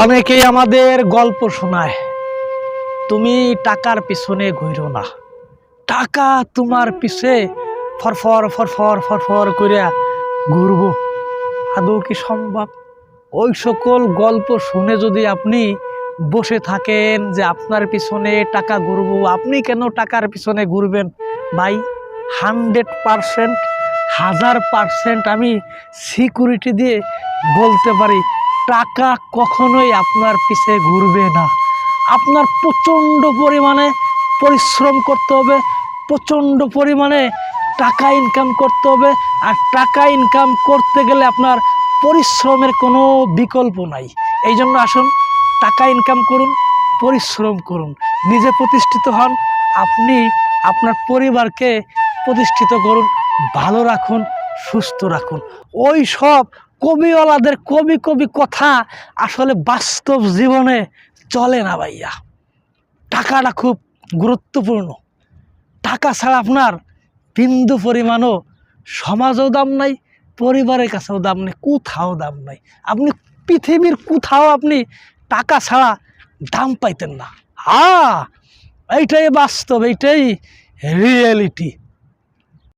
অনেকেই আমাদের গল্প শোনায়, তুমি টাকার পিছনে ঘুরো না, টাকা তোমার পিছে ফরফর ফরফর ফরফর করিয়া ঘুরবো। আদৌ কি সম্ভব? ওই সকল গল্প শুনে যদি আপনি বসে থাকেন যে আপনার পিছনে টাকা ঘুরবো, আপনি কেন টাকার পিছনে ঘুরবেন? ভাই, 100%, 1000% আমি সিকিউরিটি দিয়ে বলতে পারি, টাকা কখনোই আপনার পিছে ঘুরবে না। আপনার প্রচণ্ড পরিমাণে পরিশ্রম করতে হবে, প্রচণ্ড পরিমাণে টাকা ইনকাম করতে হবে। আর টাকা ইনকাম করতে গেলে আপনার পরিশ্রমের কোনো বিকল্প নাই। এই জন্য আসুন, টাকা ইনকাম করুন, পরিশ্রম করুন, নিজে প্রতিষ্ঠিত হন, আপনি আপনার পরিবারকে প্রতিষ্ঠিত করুন, ভালো রাখুন, সুস্থ রাখুন। ওই সব কবিওয়ালাদের কবি কবি কথা আসলে বাস্তব জীবনে চলে না ভাইয়া। টাকাটা খুব গুরুত্বপূর্ণ। টাকা ছাড়া আপনার বিন্দু পরিমাণও সমাজেও দাম নাই, পরিবারের কাছেও দাম নেই, কোথাও দাম নাই। আপনি পৃথিবীর কোথাও আপনি টাকা ছাড়া দাম পাইতেন না। এইটাই বাস্তব, এইটাই রিয়েলিটি।